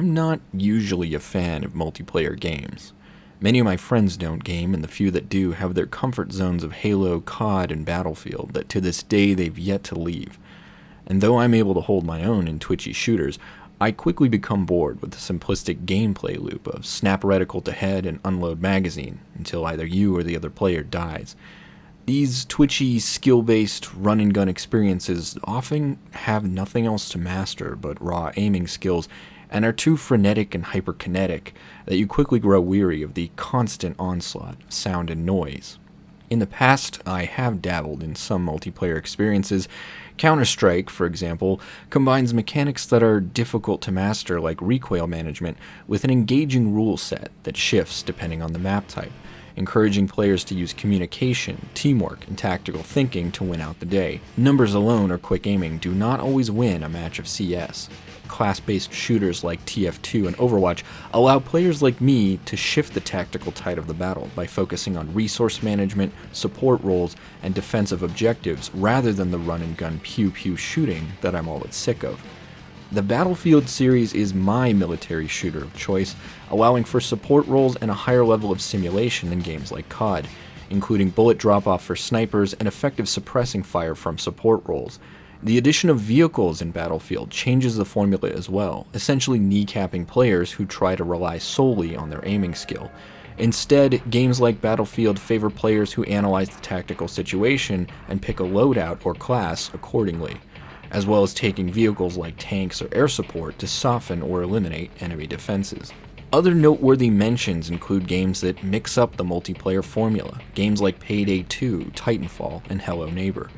I'm not usually a fan of multiplayer games. Many of my friends don't game, and the few that do have their comfort zones of Halo, COD, and Battlefield that to this day they've yet to leave. And though I'm able to hold my own in twitchy shooters, I quickly become bored with the simplistic gameplay loop of snap reticle to head and unload magazine until either you or the other player dies. These twitchy, skill-based run-and-gun experiences often have nothing else to master but raw aiming skills and are too frenetic and hyperkinetic that you quickly grow weary of the constant onslaught of sound and noise. In the past, I have dabbled in some multiplayer experiences. Counter-Strike, for example, combines mechanics that are difficult to master like recoil management with an engaging rule set that shifts depending on the map type, encouraging players to use communication, teamwork, and tactical thinking to win out the day. Numbers alone or quick aiming do not always win a match of CS. Class-based shooters like TF2 and Overwatch allow players like me to shift the tactical tide of the battle by focusing on resource management, support roles, and defensive objectives rather than the run-and-gun pew-pew shooting that I'm all but sick of. The Battlefield series is my military shooter of choice, allowing for support roles and a higher level of simulation than games like COD, including bullet drop-off for snipers and effective suppressing fire from support roles. The addition of vehicles in Battlefield changes the formula as well, essentially kneecapping players who try to rely solely on their aiming skill. Instead, games like Battlefield favor players who analyze the tactical situation and pick a loadout or class accordingly, as well as taking vehicles like tanks or air support to soften or eliminate enemy defenses. Other noteworthy mentions include games that mix up the multiplayer formula, games like Payday 2, Titanfall, and Hello Neighbor.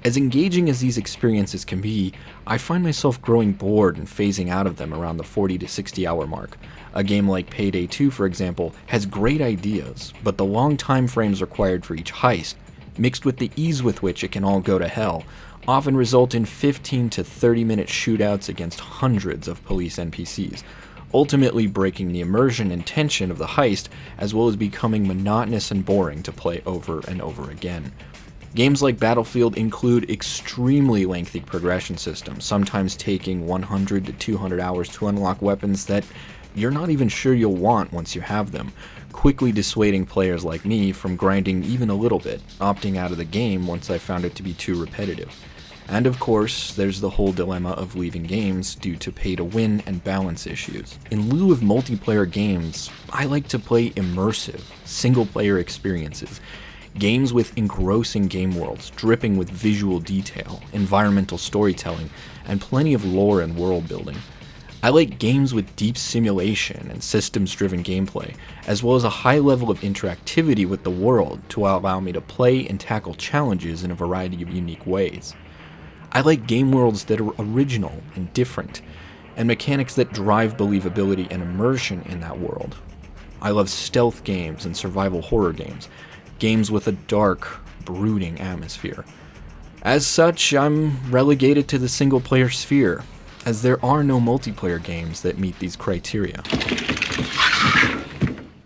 As engaging as these experiences can be, I find myself growing bored and phasing out of them around the 40 to 60 hour mark. A game like Payday 2, for example, has great ideas, but the long time frames required for each heist, mixed with the ease with which it can all go to hell, often result in 15 to 30 minute shootouts against hundreds of police NPCs, ultimately breaking the immersion and tension of the heist, as well as becoming monotonous and boring to play over and over again. Games like Battlefield include extremely lengthy progression systems, sometimes taking 100 to 200 hours to unlock weapons that you're not even sure you'll want once you have them, quickly dissuading players like me from grinding even a little bit, opting out of the game once I found it to be too repetitive. And of course, there's the whole dilemma of leaving games due to pay-to-win and balance issues. In lieu of multiplayer games, I like to play immersive, single-player experiences. Games with engrossing game worlds, dripping with visual detail, environmental storytelling, and plenty of lore and world building. I like games with deep simulation and systems-driven gameplay, as well as a high level of interactivity with the world to allow me to play and tackle challenges in a variety of unique ways. I like game worlds that are original and different, and mechanics that drive believability and immersion in that world. I love stealth games and survival horror games, games with a dark, brooding atmosphere. As such, I'm relegated to the single-player sphere, as there are no multiplayer games that meet these criteria.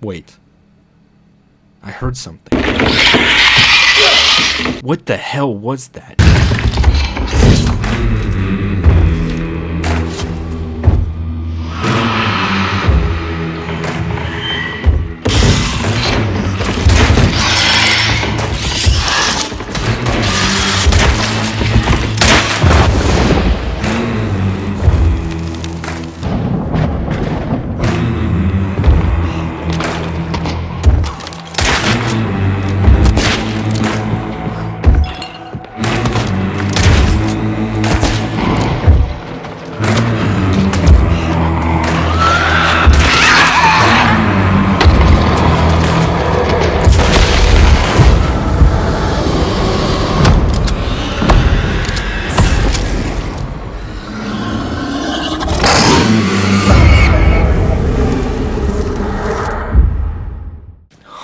Wait. I heard something. What the hell was that?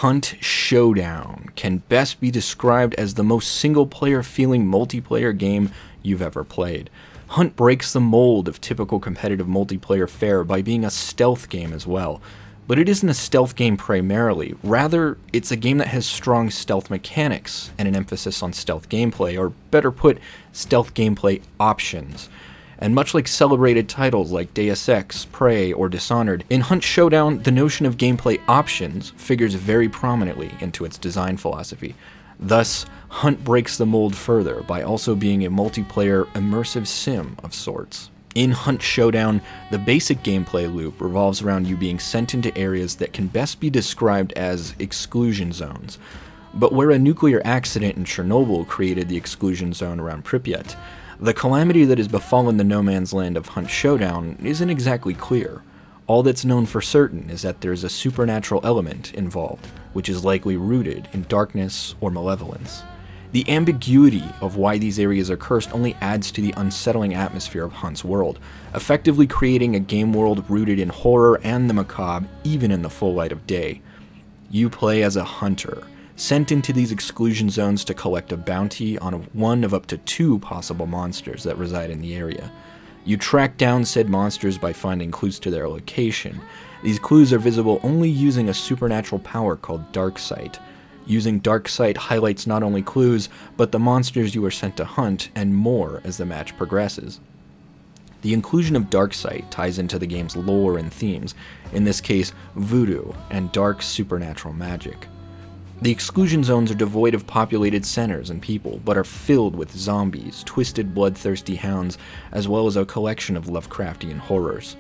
Hunt Showdown can best be described as the most single-player feeling multiplayer game you've ever played. Hunt breaks the mold of typical competitive multiplayer fare by being a stealth game as well. But it isn't a stealth game primarily, rather it's a game that has strong stealth mechanics and an emphasis on stealth gameplay, or better put, stealth gameplay options. And much like celebrated titles like Deus Ex, Prey, or Dishonored, in Hunt Showdown, the notion of gameplay options figures very prominently into its design philosophy. Thus, Hunt breaks the mold further by also being a multiplayer, immersive sim of sorts. In Hunt Showdown, the basic gameplay loop revolves around you being sent into areas that can best be described as exclusion zones. But where a nuclear accident in Chernobyl created the exclusion zone around Pripyat, the calamity that has befallen the no man's land of Hunt Showdown isn't exactly clear. All that's known for certain is that there's a supernatural element involved, which is likely rooted in darkness or malevolence. The ambiguity of why these areas are cursed only adds to the unsettling atmosphere of Hunt's world, effectively creating a game world rooted in horror and the macabre even in the full light of day. You play as a hunter, sent into these exclusion zones to collect a bounty on one of up to 2 possible monsters that reside in the area. You track down said monsters by finding clues to their location. These clues are visible only using a supernatural power called Dark Sight. Using Dark Sight highlights not only clues, but the monsters you are sent to hunt, and more as the match progresses. The inclusion of Dark Sight ties into the game's lore and themes, in this case voodoo and dark supernatural magic. The exclusion zones are devoid of populated centers and people, but are filled with zombies, twisted bloodthirsty hounds, as well as a collection of Lovecraftian horrors.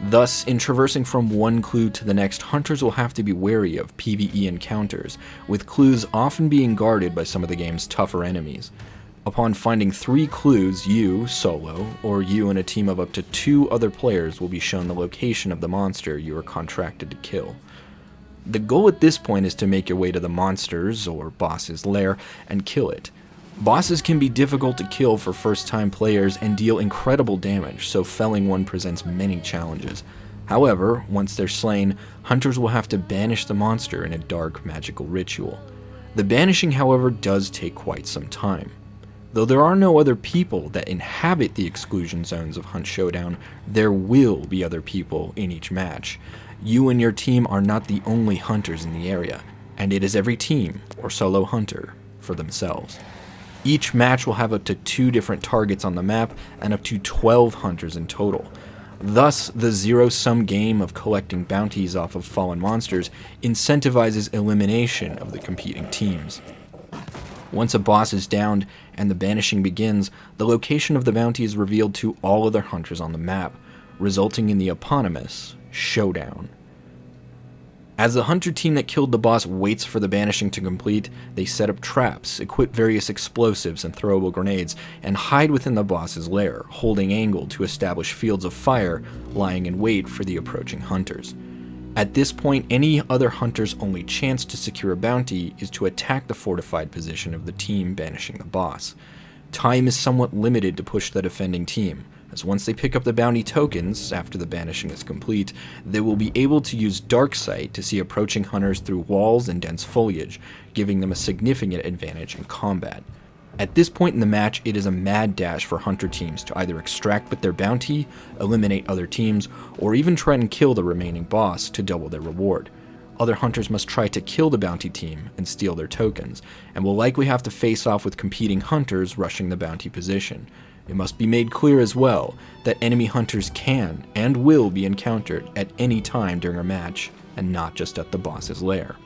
Thus, in traversing from one clue to the next, hunters will have to be wary of PvE encounters, with clues often being guarded by some of the game's tougher enemies. Upon finding 3 clues, you, solo, or you and a team of up to 2 other players will be shown the location of the monster you are contracted to kill. The goal at this point is to make your way to the monster's or boss's lair and kill it. Bosses can be difficult to kill for first-time players and deal incredible damage, so felling one presents many challenges. However, once they're slain, hunters will have to banish the monster in a dark, magical ritual. The banishing, however, does take quite some time. Though there are no other people that inhabit the exclusion zones of Hunt Showdown, there will be other people in each match. You and your team are not the only hunters in the area, and it is every team, or solo hunter, for themselves. Each match will have up to 2 different targets on the map, and up to 12 hunters in total. Thus, the zero-sum game of collecting bounties off of fallen monsters incentivizes elimination of the competing teams. Once a boss is downed and the banishing begins, the location of the bounty is revealed to all other hunters on the map, resulting in the eponymous Showdown. As the hunter team that killed the boss waits for the banishing to complete, they set up traps, equip various explosives and throwable grenades, and hide within the boss's lair, holding angle to establish fields of fire, lying in wait for the approaching hunters. At this point, any other hunter's only chance to secure a bounty is to attack the fortified position of the team banishing the boss. Time is somewhat limited to push the defending team, as once they pick up the bounty tokens, after the banishing is complete, they will be able to use Dark Sight to see approaching hunters through walls and dense foliage, giving them a significant advantage in combat. At this point in the match, it is a mad dash for hunter teams to either extract with their bounty, eliminate other teams, or even try and kill the remaining boss to double their reward. Other hunters must try to kill the bounty team and steal their tokens, and will likely have to face off with competing hunters rushing the bounty position. It must be made clear as well that enemy hunters can and will be encountered at any time during a match, and not just at the boss's lair.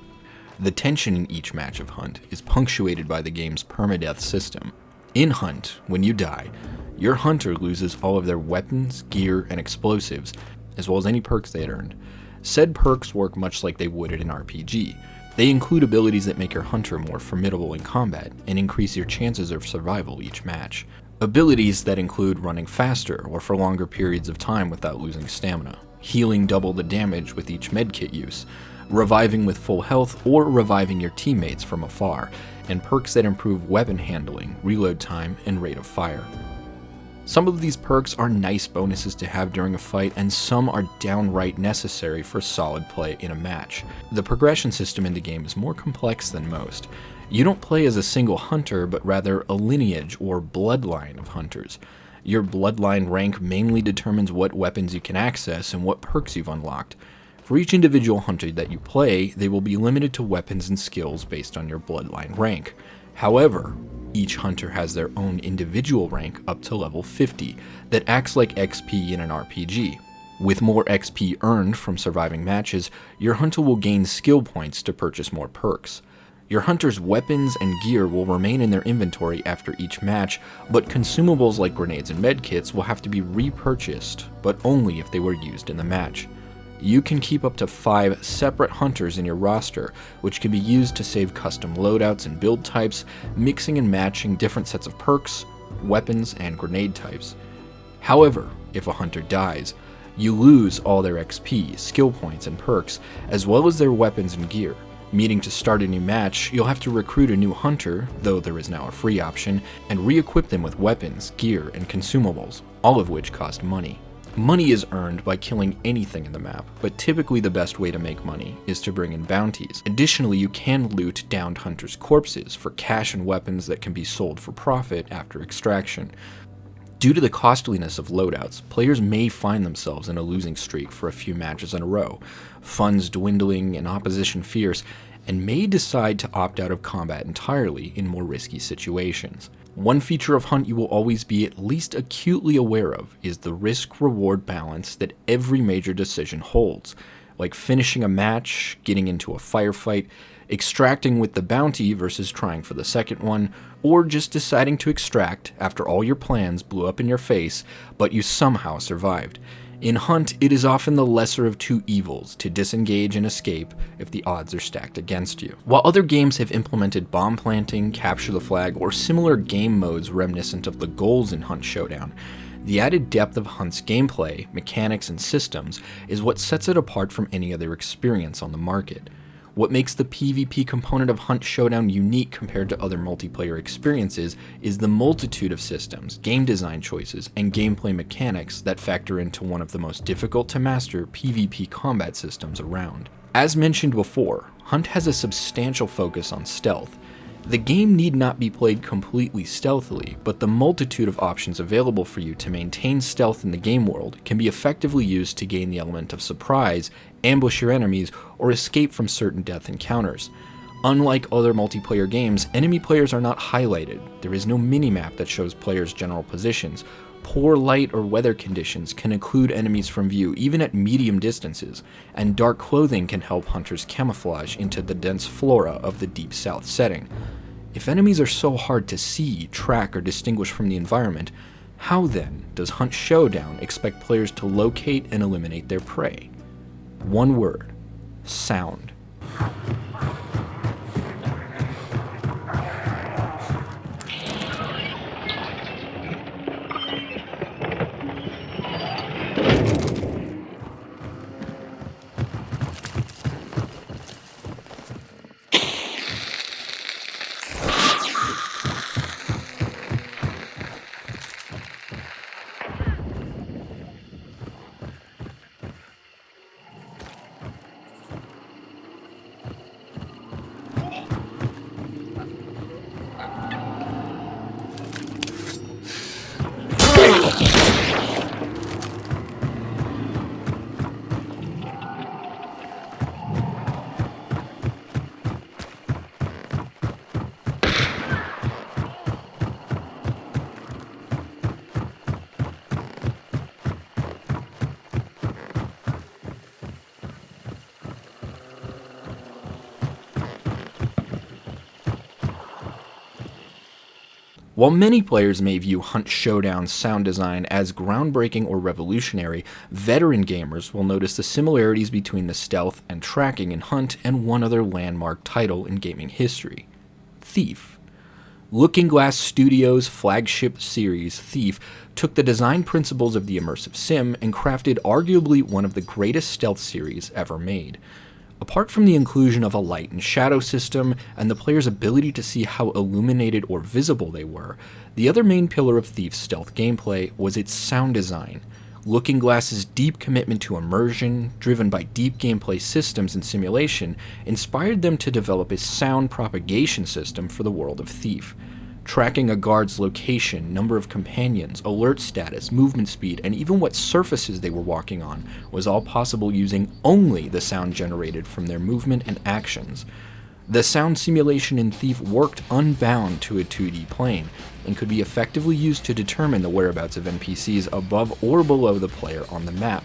The tension in each match of Hunt is punctuated by the game's permadeath system. In Hunt, when you die, your hunter loses all of their weapons, gear, and explosives, as well as any perks they had earned. Said perks work much like they would in an RPG. They include abilities that make your hunter more formidable in combat and increase your chances of survival each match. Abilities that include running faster or for longer periods of time without losing stamina, healing double the damage with each medkit use, reviving with full health or reviving your teammates from afar, and perks that improve weapon handling, reload time, and rate of fire. Some of these perks are nice bonuses to have during a fight, and some are downright necessary for solid play in a match. The progression system in the game is more complex than most. You don't play as a single hunter, but rather a lineage or bloodline of hunters. Your bloodline rank mainly determines what weapons you can access and what perks you've unlocked. For each individual hunter that you play, they will be limited to weapons and skills based on your bloodline rank. However, Each hunter has their own individual rank up to level 50 that acts like XP in an RPG. With more XP earned from surviving matches, your hunter will gain skill points to purchase more perks. Your hunter's weapons and gear will remain in their inventory after each match, but consumables like grenades and medkits will have to be repurchased, but only if they were used in the match. You can keep up to 5 separate hunters in your roster, which can be used to save custom loadouts and build types, mixing and matching different sets of perks, weapons, and grenade types. However, if a hunter dies, you lose all their XP, skill points, and perks, as well as their weapons and gear. Meaning to start a new match, you'll have to recruit a new hunter, though there is now a free option, and re-equip them with weapons, gear, and consumables, all of which cost money. Money is earned by killing anything in the map, but typically the best way to make money is to bring in bounties. Additionally, you can loot downed hunters' corpses for cash and weapons that can be sold for profit after extraction. Due to the costliness of loadouts, players may find themselves in a losing streak for a few matches in a row, funds dwindling and opposition fierce, and may decide to opt out of combat entirely in more risky situations. One feature of Hunt you will always be at least acutely aware of is the risk-reward balance that every major decision holds, like finishing a match, getting into a firefight, extracting with the bounty versus trying for the second one, or just deciding to extract after all your plans blew up in your face, but you somehow survived. In Hunt, it is often the lesser of two evils to disengage and escape if the odds are stacked against you. While other games have implemented bomb planting, capture the flag, or similar game modes reminiscent of the goals in Hunt Showdown, the added depth of Hunt's gameplay, mechanics, and systems is what sets it apart from any other experience on the market. What makes the PvP component of Hunt Showdown unique compared to other multiplayer experiences is the multitude of systems, game design choices, and gameplay mechanics that factor into one of the most difficult to master PvP combat systems around. As mentioned before, Hunt has a substantial focus on stealth. The game need not be played completely stealthily, but the multitude of options available for you to maintain stealth in the game world can be effectively used to gain the element of surprise, ambush your enemies, or escape from certain death encounters. Unlike other multiplayer games, enemy players are not highlighted. There is no minimap that shows players' general positions. Poor light or weather conditions can occlude enemies from view even at medium distances, and dark clothing can help hunters camouflage into the dense flora of the Deep South setting. If enemies are so hard to see, track, or distinguish from the environment, how then does Hunt Showdown expect players to locate and eliminate their prey? One word: sound. While many players may view Hunt Showdown's sound design as groundbreaking or revolutionary, veteran gamers will notice the similarities between the stealth and tracking in Hunt and one other landmark title in gaming history: Thief. Looking Glass Studios' flagship series, Thief, took the design principles of the immersive sim and crafted arguably one of the greatest stealth series ever made. Apart from the inclusion of a light and shadow system and the player's ability to see how illuminated or visible they were, the other main pillar of Thief's stealth gameplay was its sound design. Looking Glass's deep commitment to immersion, driven by deep gameplay systems and simulation, inspired them to develop a sound propagation system for the world of Thief. Tracking a guard's location, number of companions, alert status, movement speed, and even what surfaces they were walking on was all possible using only the sound generated from their movement and actions. The sound simulation in Thief worked unbound to a 2D plane, and could be effectively used to determine the whereabouts of NPCs above or below the player on the map,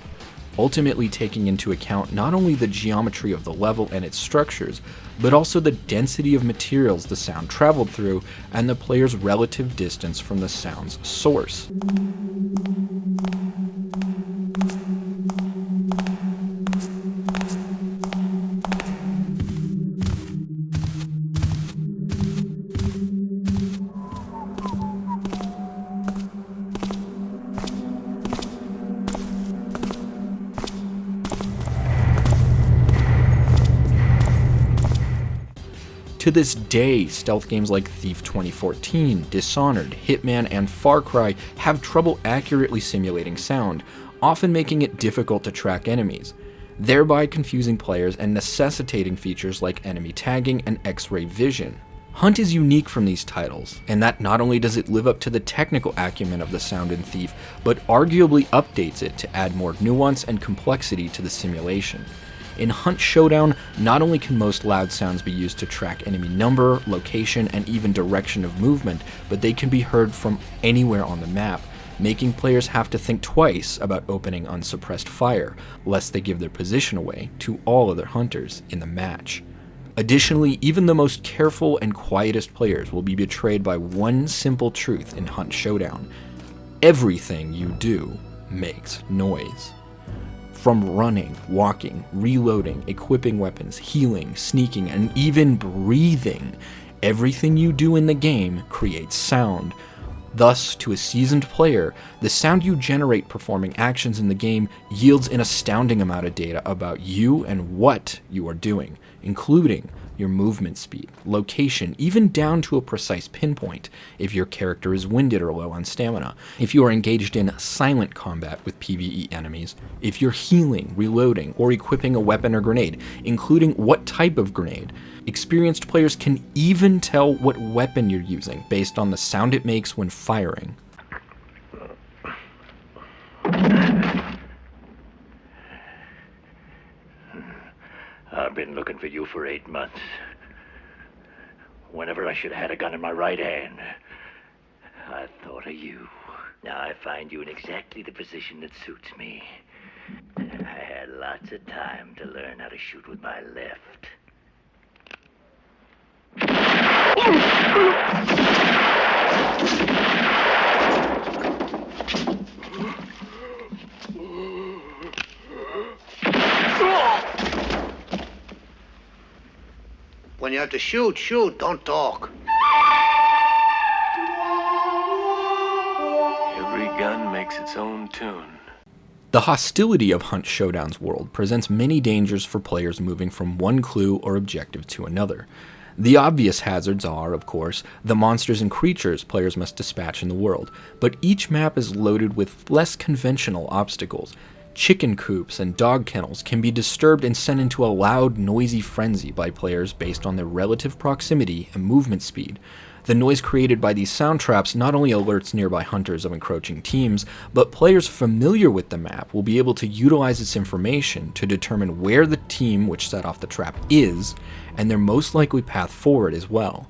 ultimately taking into account not only the geometry of the level and its structures, but also the density of materials the sound traveled through and the player's relative distance from the sound's source. To this day, stealth games like Thief 2014, Dishonored, Hitman, and Far Cry have trouble accurately simulating sound, often making it difficult to track enemies, thereby confusing players and necessitating features like enemy tagging and X-ray vision. Hunt is unique from these titles, in that not only does it live up to the technical acumen of the sound in Thief, but arguably updates it to add more nuance and complexity to the simulation. In Hunt Showdown, not only can most loud sounds be used to track enemy number, location, and even direction of movement, but they can be heard from anywhere on the map, making players have to think twice about opening unsuppressed fire, lest they give their position away to all other hunters in the match. Additionally, even the most careful and quietest players will be betrayed by one simple truth in Hunt Showdown: everything you do makes noise. From running, walking, reloading, equipping weapons, healing, sneaking, and even breathing, everything you do in the game creates sound. Thus, to a seasoned player, the sound you generate performing actions in the game yields an astounding amount of data about you and what you are doing, including your movement speed, location, even down to a precise pinpoint if your character is winded or low on stamina, if you are engaged in silent combat with PvE enemies, if you're healing, reloading, or equipping a weapon or grenade, including what type of grenade. Experienced players can even tell what weapon you're using based on the sound it makes when firing. I've been looking for you for 8 months. Whenever I should have had a gun in my right hand, I thought of you. Now I find you in exactly the position that suits me. I had lots of time to learn how to shoot with my left. When you have to shoot, shoot, don't talk. Every gun makes its own tune. The hostility of Hunt Showdown's world presents many dangers for players moving from one clue or objective to another. The obvious hazards are, of course, the monsters and creatures players must dispatch in the world, but each map is loaded with less conventional obstacles. Chicken coops and dog kennels can be disturbed and sent into a loud, noisy frenzy by players based on their relative proximity and movement speed. The noise created by these sound traps not only alerts nearby hunters of encroaching teams, but players familiar with the map will be able to utilize its information to determine where the team which set off the trap is, and their most likely path forward as well.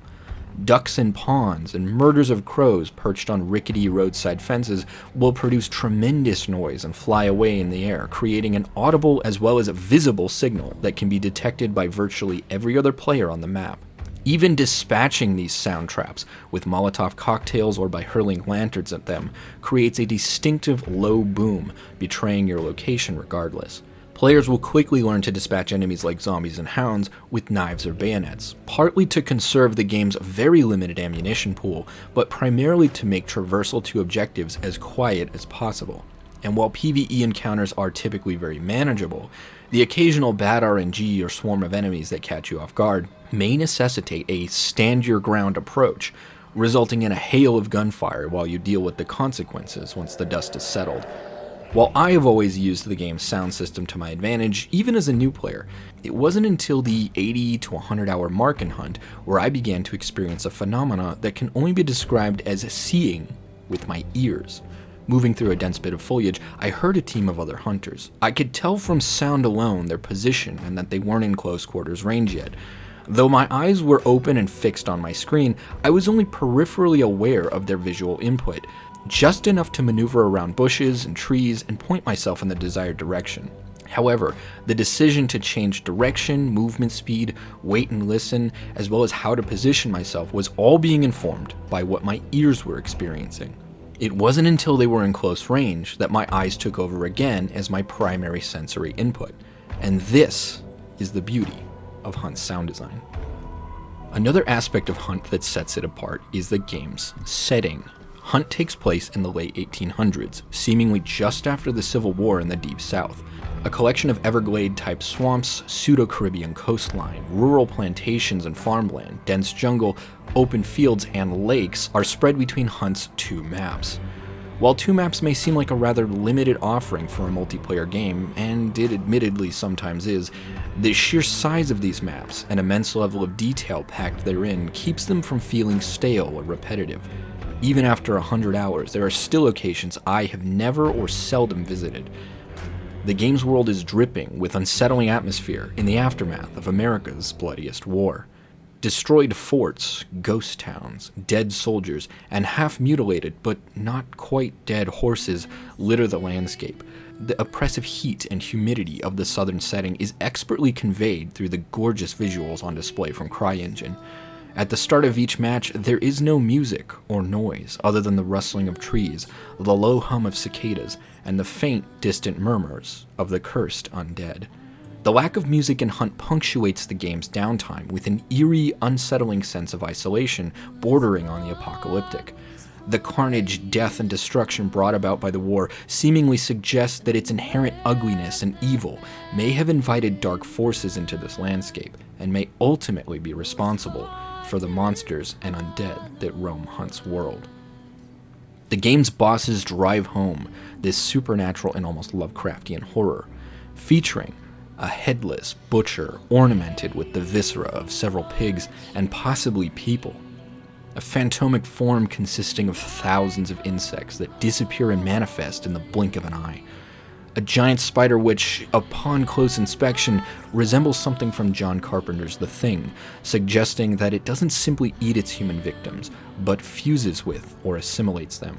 Ducks in ponds and murders of crows perched on rickety roadside fences will produce tremendous noise and fly away in the air, creating an audible as well as a visible signal that can be detected by virtually every other player on the map. Even dispatching these sound traps with Molotov cocktails or by hurling lanterns at them creates a distinctive low boom, betraying your location regardless. Players will quickly learn to dispatch enemies like zombies and hounds with knives or bayonets, partly to conserve the game's very limited ammunition pool, but primarily to make traversal to objectives as quiet as possible. And while PvE encounters are typically very manageable, the occasional bad RNG or swarm of enemies that catch you off guard may necessitate a stand-your-ground approach, resulting in a hail of gunfire while you deal with the consequences once the dust is settled. While I have always used the game's sound system to my advantage, even as a new player, it wasn't until the 80 to 100 hour mark in Hunt where I began to experience a phenomena that can only be described as seeing with my ears. Moving through a dense bit of foliage, I heard a team of other hunters. I could tell from sound alone their position and that they weren't in close quarters range yet. Though my eyes were open and fixed on my screen, I was only peripherally aware of their visual input, just enough to maneuver around bushes and trees and point myself in the desired direction. However, the decision to change direction, movement speed, wait and listen, as well as how to position myself was all being informed by what my ears were experiencing. It wasn't until they were in close range that my eyes took over again as my primary sensory input. And this is the beauty of Hunt's sound design. Another aspect of Hunt that sets it apart is the game's setting. Hunt takes place in the late 1800s, seemingly just after the Civil War in the Deep South. A collection of Everglade-type swamps, pseudo-Caribbean coastline, rural plantations and farmland, dense jungle, open fields, and lakes are spread between Hunt's 2 maps. While 2 maps may seem like a rather limited offering for a multiplayer game, and it admittedly sometimes is, the sheer size of these maps and immense level of detail packed therein keeps them from feeling stale or repetitive. Even after 100 hours, there are still locations I have never or seldom visited. The game's world is dripping with unsettling atmosphere in the aftermath of America's bloodiest war. Destroyed forts, ghost towns, dead soldiers, and half-mutilated but not quite dead horses litter the landscape. The oppressive heat and humidity of the southern setting is expertly conveyed through the gorgeous visuals on display from CryEngine. At the start of each match, there is no music or noise other than the rustling of trees, the low hum of cicadas, and the faint, distant murmurs of the cursed undead. The lack of music in Hunt punctuates the game's downtime with an eerie, unsettling sense of isolation bordering on the apocalyptic. The carnage, death, and destruction brought about by the war seemingly suggests that its inherent ugliness and evil may have invited dark forces into this landscape, and may ultimately be responsible for the monsters and undead that roam Hunt's world. The game's bosses drive home this supernatural and almost Lovecraftian horror, featuring a headless butcher ornamented with the viscera of several pigs and possibly people, a phantomic form consisting of thousands of insects that disappear and manifest in the blink of an eye, a giant spider which, upon close inspection, resembles something from John Carpenter's The Thing, suggesting that it doesn't simply eat its human victims, but fuses with or assimilates them.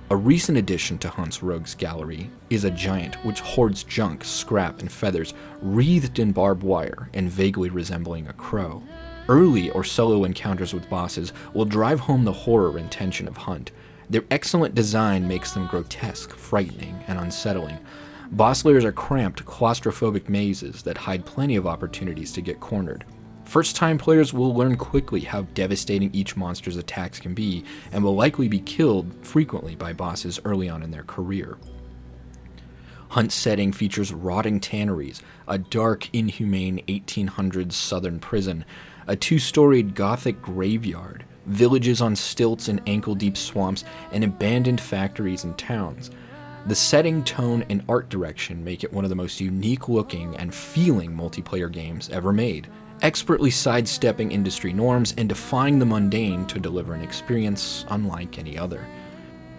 A recent addition to Hunt's Rogues Gallery is a giant which hoards junk, scrap, and feathers wreathed in barbed wire and vaguely resembling a crow. Early or solo encounters with bosses will drive home the horror and tension of Hunt. Their excellent design makes them grotesque, frightening, and unsettling. Boss layers are cramped, claustrophobic mazes that hide plenty of opportunities to get cornered. First-time players will learn quickly how devastating each monster's attacks can be, and will likely be killed frequently by bosses early on in their career. Hunt's setting features rotting tanneries, a dark, inhumane 1800s southern prison, a 2-storied Gothic graveyard, villages on stilts in ankle-deep swamps, and abandoned factories and towns. The setting, tone, and art direction make it one of the most unique-looking and feeling multiplayer games ever made, expertly sidestepping industry norms and defying the mundane to deliver an experience unlike any other.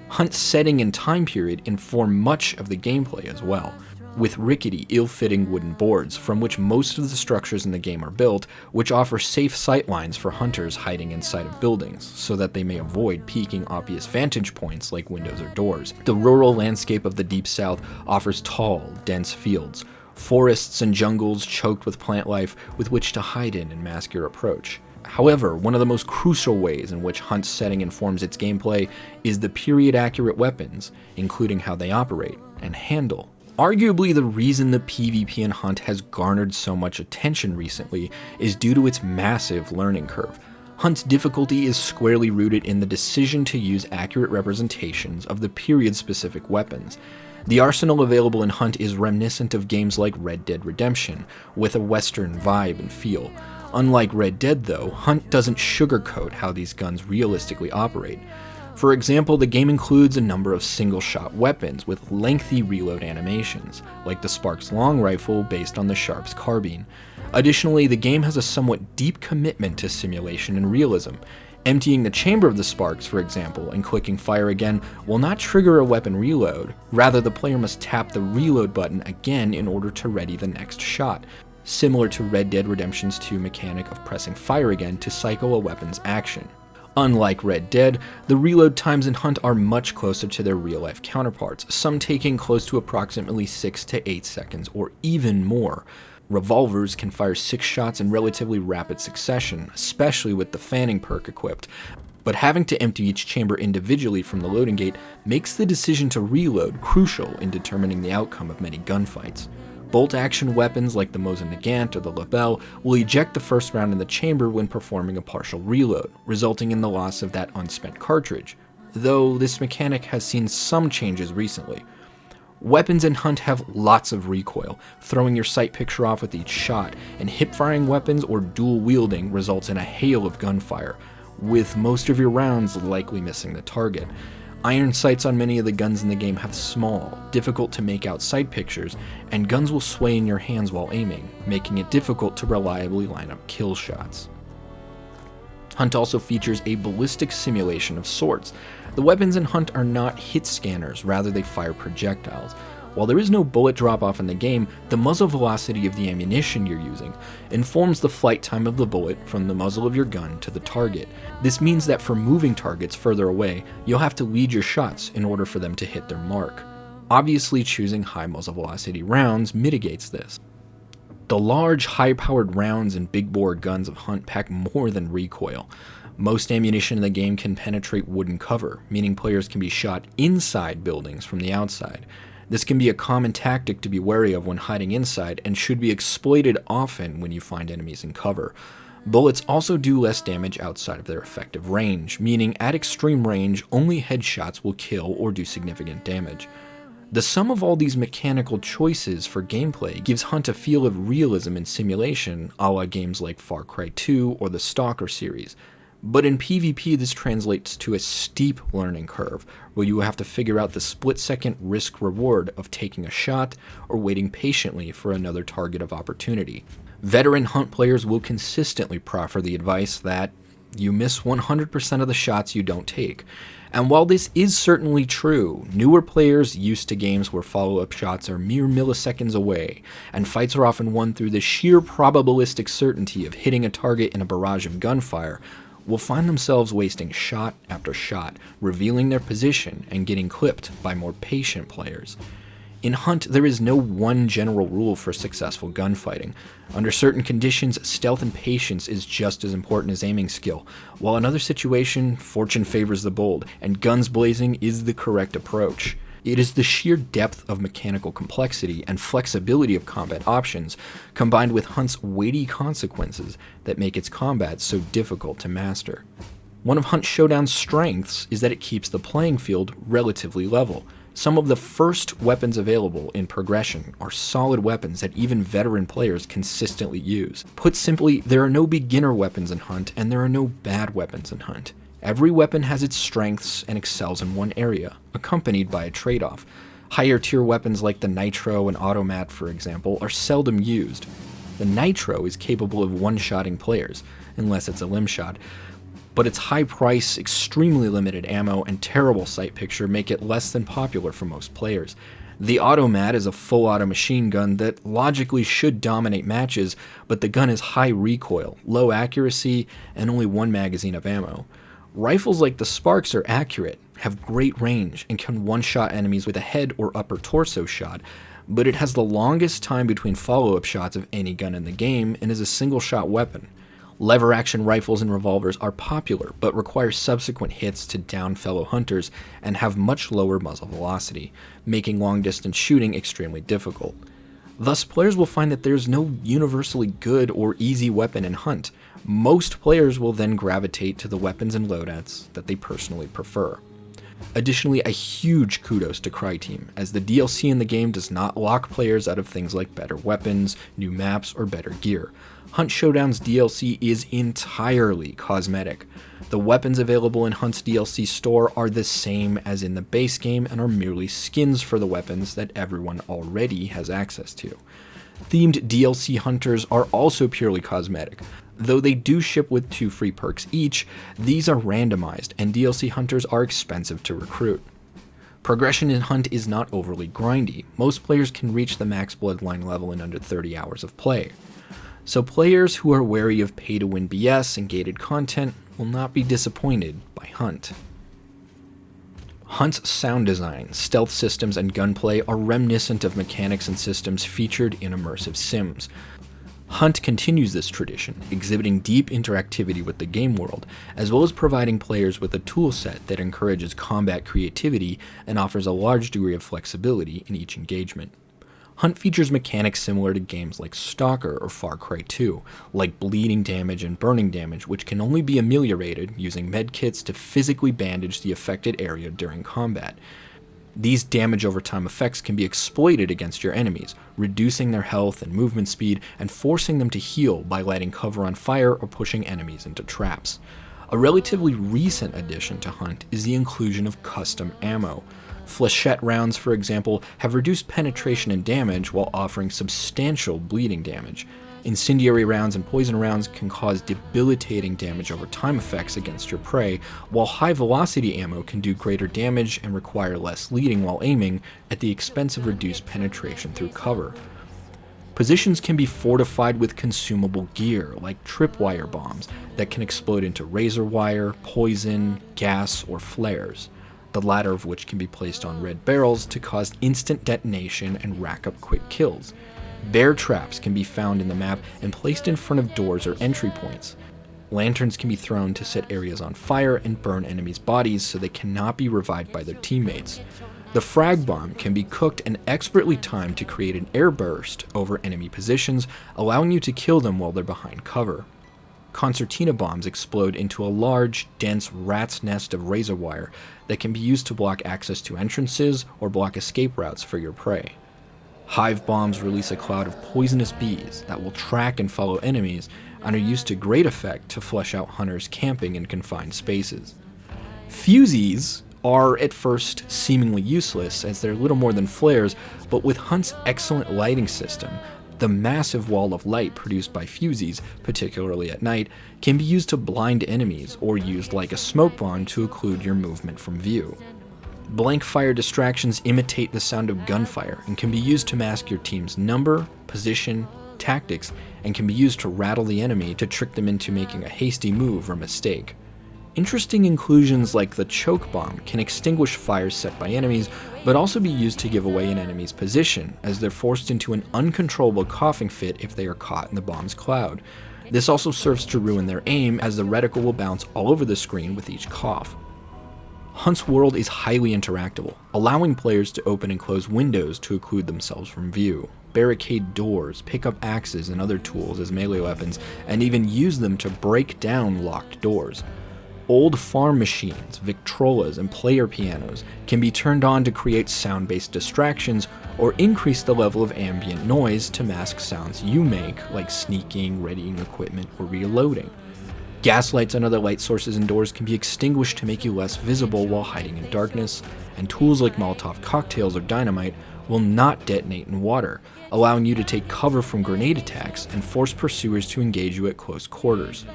Hunt's setting and time period inform much of the gameplay as well, with rickety, ill-fitting wooden boards from which most of the structures in the game are built, which offer safe sightlines for hunters hiding inside of buildings, so that they may avoid peeking obvious vantage points like windows or doors. The rural landscape of the Deep South offers tall, dense fields, forests and jungles choked with plant life with which to hide in and mask your approach. However, one of the most crucial ways in which Hunt's setting informs its gameplay is the period-accurate weapons, including how they operate and handle. Arguably, the reason the PvP in Hunt has garnered so much attention recently is due to its massive learning curve. Hunt's difficulty is squarely rooted in the decision to use accurate representations of the period-specific weapons. The arsenal available in Hunt is reminiscent of games like Red Dead Redemption, with a Western vibe and feel. Unlike Red Dead, though, Hunt doesn't sugarcoat how these guns realistically operate. For example, the game includes a number of single-shot weapons with lengthy reload animations, like the Sparks long rifle based on the Sharp's carbine. Additionally, the game has a somewhat deep commitment to simulation and realism. Emptying the chamber of the Sparks, for example, and clicking fire again will not trigger a weapon reload. Rather, the player must tap the reload button again in order to ready the next shot. similar to Red Dead Redemption's 2 mechanic of pressing fire again to cycle a weapon's action. Unlike Red Dead, the reload times in Hunt are much closer to their real-life counterparts, some taking close to approximately 6 to 8 seconds, or even more. Revolvers can fire 6 shots in relatively rapid succession, especially with the fanning perk equipped, but having to empty each chamber individually from the loading gate makes the decision to reload crucial in determining the outcome of many gunfights. Bolt-action weapons like the Mosin Nagant or the Lebel will eject the first round in the chamber when performing a partial reload, resulting in the loss of that unspent cartridge, though this mechanic has seen some changes recently. Weapons in Hunt have lots of recoil, throwing your sight picture off with each shot, and hip-firing weapons or dual wielding results in a hail of gunfire, with most of your rounds likely missing the target. Iron sights on many of the guns in the game have small, difficult to make out sight pictures, and guns will sway in your hands while aiming, making it difficult to reliably line up kill shots. Hunt also features a ballistic simulation of sorts. The weapons in Hunt are not hit scanners, rather they fire projectiles. While there is no bullet drop-off in the game, the muzzle velocity of the ammunition you're using informs the flight time of the bullet from the muzzle of your gun to the target. This means that for moving targets further away, you'll have to lead your shots in order for them to hit their mark. Obviously, choosing high muzzle velocity rounds mitigates this. The large, high-powered rounds and big-bore guns of Hunt pack more than recoil. Most ammunition in the game can penetrate wooden cover, meaning players can be shot inside buildings from the outside. This can be a common tactic to be wary of when hiding inside and should be exploited often when you find enemies in cover. Bullets also do less damage outside of their effective range, meaning at extreme range, only headshots will kill or do significant damage. The sum of all these mechanical choices for gameplay gives Hunt a feel of realism and simulation, a la games like Far Cry 2 or the Stalker series. But in PvP, this translates to a steep learning curve, where you have to figure out the split-second risk-reward of taking a shot or waiting patiently for another target of opportunity. Veteran Hunt players will consistently proffer the advice that you miss 100% of the shots you don't take. And while this is certainly true, newer players used to games where follow-up shots are mere milliseconds away, and fights are often won through the sheer probabilistic certainty of hitting a target in a barrage of gunfire, will find themselves wasting shot after shot, revealing their position and getting clipped by more patient players. In Hunt, there is no one general rule for successful gunfighting. Under certain conditions, stealth and patience is just as important as aiming skill, while in other situations, fortune favors the bold, and guns blazing is the correct approach. It is the sheer depth of mechanical complexity and flexibility of combat options, combined with Hunt's weighty consequences, that make its combat so difficult to master. One of Hunt Showdown's strengths is that it keeps the playing field relatively level. Some of the first weapons available in progression are solid weapons that even veteran players consistently use. Put simply, there are no beginner weapons in Hunt, and there are no bad weapons in Hunt. Every weapon has its strengths and excels in one area, accompanied by a trade-off. Higher tier weapons like the Nitro and Automat, for example, are seldom used. The Nitro is capable of one-shotting players, unless it's a limb shot, but its high price, extremely limited ammo, and terrible sight picture make it less than popular for most players. The Automat is a full-auto machine gun that logically should dominate matches, but the gun is high recoil, low accuracy, and only one magazine of ammo. Rifles like the Sparks are accurate, have great range, and can one-shot enemies with a head or upper torso shot, but it has the longest time between follow-up shots of any gun in the game and is a single-shot weapon. Lever-action rifles and revolvers are popular, but require subsequent hits to down fellow hunters and have much lower muzzle velocity, making long-distance shooting extremely difficult. Thus, players will find that there's no universally good or easy weapon in Hunt. Most players will then gravitate to the weapons and loadouts that they personally prefer. Additionally, a huge kudos to Cryteam, as the DLC in the game does not lock players out of things like better weapons, new maps, or better gear. Hunt Showdown's DLC is entirely cosmetic. The weapons available in Hunt's DLC store are the same as in the base game and are merely skins for the weapons that everyone already has access to. Themed DLC hunters are also purely cosmetic. Though they do ship with 2 free perks each, these are randomized, and DLC hunters are expensive to recruit. Progression in Hunt is not overly grindy. Most players can reach the max bloodline level in under 30 hours of play. So players who are wary of pay-to-win BS and gated content will not be disappointed by Hunt. Hunt's sound design, stealth systems, and gunplay are reminiscent of mechanics and systems featured in immersive sims. Hunt continues this tradition, exhibiting deep interactivity with the game world, as well as providing players with a toolset that encourages combat creativity and offers a large degree of flexibility in each engagement. Hunt features mechanics similar to games like Stalker or Far Cry 2, like bleeding damage and burning damage, which can only be ameliorated using medkits to physically bandage the affected area during combat. These damage over time effects can be exploited against your enemies, reducing their health and movement speed and forcing them to heal by lighting cover on fire or pushing enemies into traps. A relatively recent addition to Hunt is the inclusion of custom ammo. Flechette rounds, for example, have reduced penetration and damage while offering substantial bleeding damage. Incendiary rounds and poison rounds can cause debilitating damage over time effects against your prey, while high velocity ammo can do greater damage and require less leading while aiming at the expense of reduced penetration through cover. Positions can be fortified with consumable gear, like tripwire bombs, that can explode into razor wire, poison, gas, or flares, the latter of which can be placed on red barrels to cause instant detonation and rack up quick kills. Bear traps can be found in the map and placed in front of doors or entry points. Lanterns can be thrown to set areas on fire and burn enemies' bodies so they cannot be revived by their teammates. The frag bomb can be cooked and expertly timed to create an air burst over enemy positions, allowing you to kill them while they're behind cover. Concertina bombs explode into a large, dense rat's nest of razor wire that can be used to block access to entrances or block escape routes for your prey. Hive bombs release a cloud of poisonous bees that will track and follow enemies and are used to great effect to flush out hunters camping in confined spaces. Fusees are at first seemingly useless as they're little more than flares, but with Hunt's excellent lighting system, the massive wall of light produced by fusees, particularly at night, can be used to blind enemies or used like a smoke bomb to occlude your movement from view. Blank fire distractions imitate the sound of gunfire and can be used to mask your team's number, position, tactics, and can be used to rattle the enemy to trick them into making a hasty move or mistake. Interesting inclusions like the choke bomb can extinguish fires set by enemies, but also be used to give away an enemy's position, as they're forced into an uncontrollable coughing fit if they are caught in the bomb's cloud. This also serves to ruin their aim, as the reticle will bounce all over the screen with each cough. Hunt's world is highly interactable, allowing players to open and close windows to occlude themselves from view, barricade doors, pick up axes and other tools as melee weapons, and even use them to break down locked doors. Old farm machines, Victrolas, and player pianos can be turned on to create sound-based distractions or increase the level of ambient noise to mask sounds you make, like sneaking, readying equipment, or reloading. Gas lights and other light sources indoors can be extinguished to make you less visible while hiding in darkness, and tools like Molotov cocktails or dynamite will not detonate in water, allowing you to take cover from grenade attacks and force pursuers to engage you at close quarters.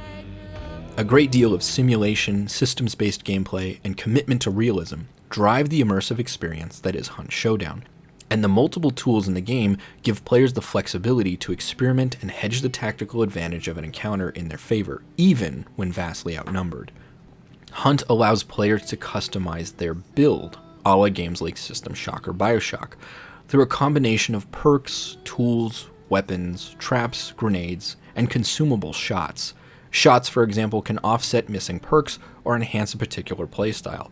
A great deal of simulation, systems-based gameplay, and commitment to realism drive the immersive experience that is Hunt Showdown, and the multiple tools in the game give players the flexibility to experiment and hedge the tactical advantage of an encounter in their favor, even when vastly outnumbered. Hunt allows players to customize their build, a la games like System Shock or Bioshock, through a combination of perks, tools, weapons, traps, grenades, and consumable shots. Shots, for example, can offset missing perks or enhance a particular playstyle.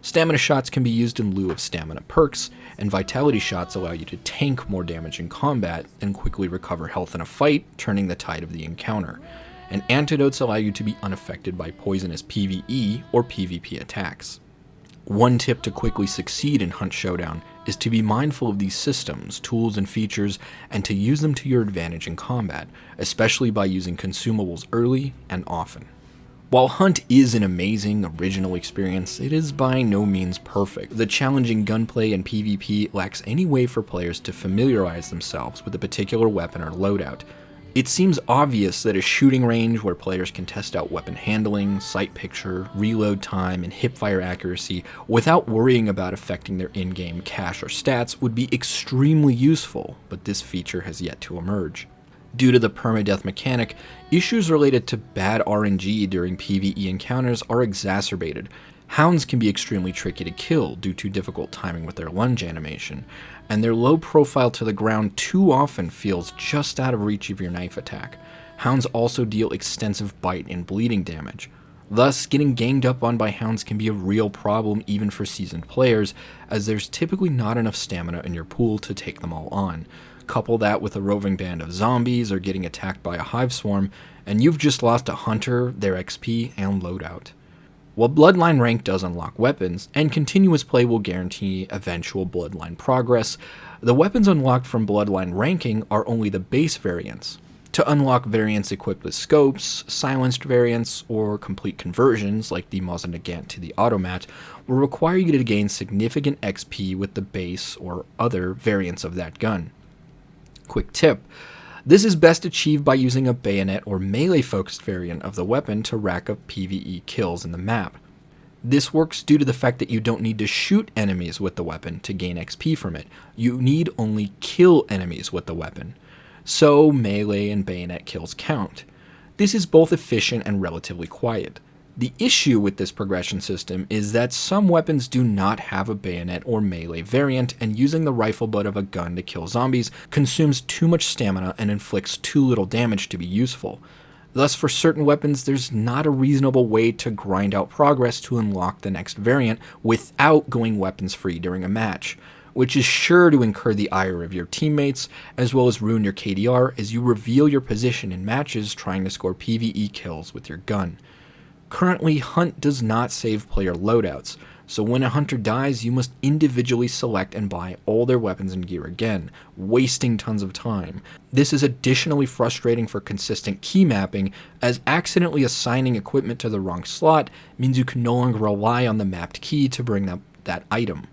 Stamina shots can be used in lieu of stamina perks, and vitality shots allow you to tank more damage in combat and quickly recover health in a fight, turning the tide of the encounter. And antidotes allow you to be unaffected by poisonous PvE or PvP attacks. One tip to quickly succeed in Hunt Showdown is to be mindful of these systems, tools, and features, and to use them to your advantage in combat, especially by using consumables early and often. While Hunt is an amazing, original experience, it is by no means perfect. The challenging gunplay and PvP lacks any way for players to familiarize themselves with a particular weapon or loadout. It seems obvious that a shooting range where players can test out weapon handling, sight picture, reload time, and hipfire accuracy without worrying about affecting their in-game cash or stats would be extremely useful, but this feature has yet to emerge. Due to the permadeath mechanic, issues related to bad RNG during PvE encounters are exacerbated. Hounds can be extremely tricky to kill due to difficult timing with their lunge animation, and their low profile to the ground too often feels just out of reach of your knife attack. Hounds also deal extensive bite and bleeding damage. Thus, getting ganged up on by hounds can be a real problem even for seasoned players, as there's typically not enough stamina in your pool to take them all on. Couple that with a roving band of zombies or getting attacked by a hive swarm, and you've just lost a hunter, their XP, and loadout. While Bloodline rank does unlock weapons, and continuous play will guarantee eventual Bloodline progress, the weapons unlocked from Bloodline ranking are only the base variants. To unlock variants equipped with scopes, silenced variants, or complete conversions like the Mosin-Nagant to the Automat will require you to gain significant XP with the base or other variants of that gun. Quick tip, this is best achieved by using a bayonet or melee focused variant of the weapon to rack up PvE kills in the map. This works due to the fact that you don't need to shoot enemies with the weapon to gain XP from it, you need only kill enemies with the weapon. So melee and bayonet kills count. This is both efficient and relatively quiet. The issue with this progression system is that some weapons do not have a bayonet or melee variant, and using the rifle butt of a gun to kill zombies consumes too much stamina and inflicts too little damage to be useful. Thus, for certain weapons, there's not a reasonable way to grind out progress to unlock the next variant without going weapons free during a match, which is sure to incur the ire of your teammates, as well as ruin your KDR as you reveal your position in matches trying to score PvE kills with your gun. Currently, Hunt does not save player loadouts, so when a hunter dies, you must individually select and buy all their weapons and gear again, wasting tons of time. This is additionally frustrating for consistent key mapping, as accidentally assigning equipment to the wrong slot means you can no longer rely on the mapped key to bring up that item.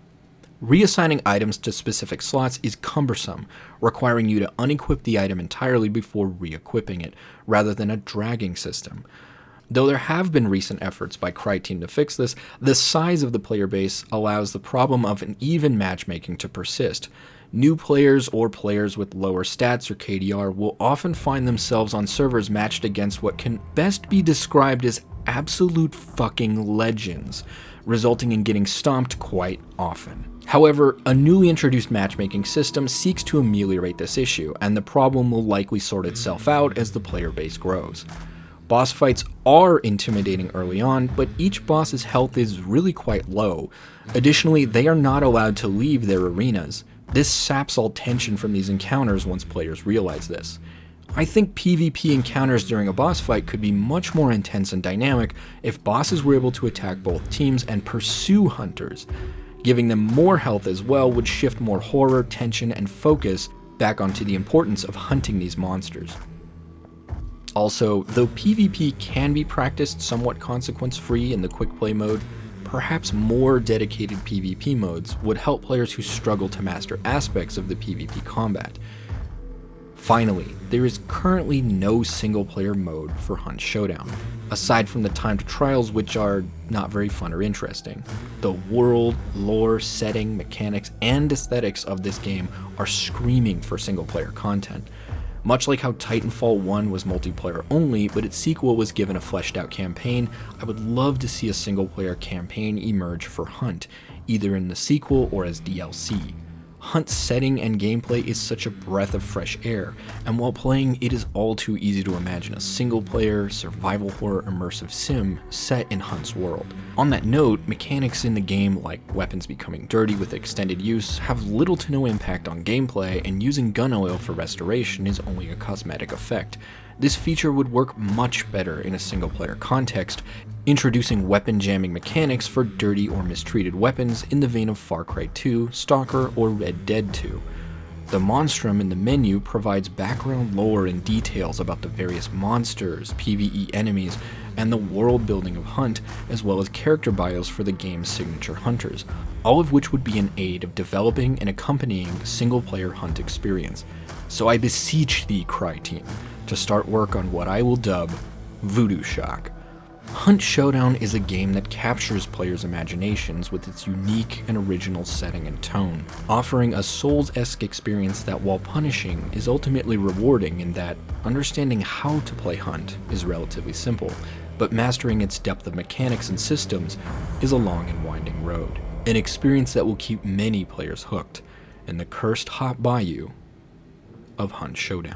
Reassigning items to specific slots is cumbersome, requiring you to unequip the item entirely before re-equipping it, rather than a dragging system. Though there have been recent efforts by Cryteam to fix this, the size of the player base allows the problem of uneven matchmaking to persist. New players or players with lower stats or KDR will often find themselves on servers matched against what can best be described as absolute fucking legends, resulting in getting stomped quite often. However, a newly introduced matchmaking system seeks to ameliorate this issue, and the problem will likely sort itself out as the player base grows. Boss fights are intimidating early on, but each boss's health is really quite low. Additionally, they are not allowed to leave their arenas. This saps all tension from these encounters once players realize this. I think PvP encounters during a boss fight could be much more intense and dynamic if bosses were able to attack both teams and pursue hunters. Giving them more health as well would shift more horror, tension, and focus back onto the importance of hunting these monsters. Also, though PvP can be practiced somewhat consequence-free in the quick play mode, perhaps more dedicated PvP modes would help players who struggle to master aspects of the PvP combat. Finally, there is currently no single-player mode for Hunt Showdown, aside from the timed trials, which are not very fun or interesting. The world, lore, setting, mechanics, and aesthetics of this game are screaming for single-player content. Much like how Titanfall 1 was multiplayer only, but its sequel was given a fleshed out campaign, I would love to see a single player campaign emerge for Hunt, either in the sequel or as DLC. Hunt's setting and gameplay is such a breath of fresh air, and while playing, it is all too easy to imagine a single-player, survival horror immersive sim set in Hunt's world. On that note, mechanics in the game like weapons becoming dirty with extended use have little to no impact on gameplay, and using gun oil for restoration is only a cosmetic effect. This feature would work much better in a single-player context, introducing weapon jamming mechanics for dirty or mistreated weapons in the vein of Far Cry 2, Stalker, or Red Dead 2. The monstrum in the menu provides background lore and details about the various monsters, PvE enemies, and the world building of Hunt, as well as character bios for the game's signature hunters, all of which would be an aid of developing and accompanying the single-player Hunt experience. So I beseech thee, Cryteam, to start work on what I will dub Voodoo Shock. Hunt Showdown is a game that captures players' imaginations with its unique and original setting and tone, offering a Souls-esque experience that, while punishing, is ultimately rewarding in that understanding how to play Hunt is relatively simple, but mastering its depth of mechanics and systems is a long and winding road. An experience that will keep many players hooked in the cursed hot bayou of Hunt Showdown.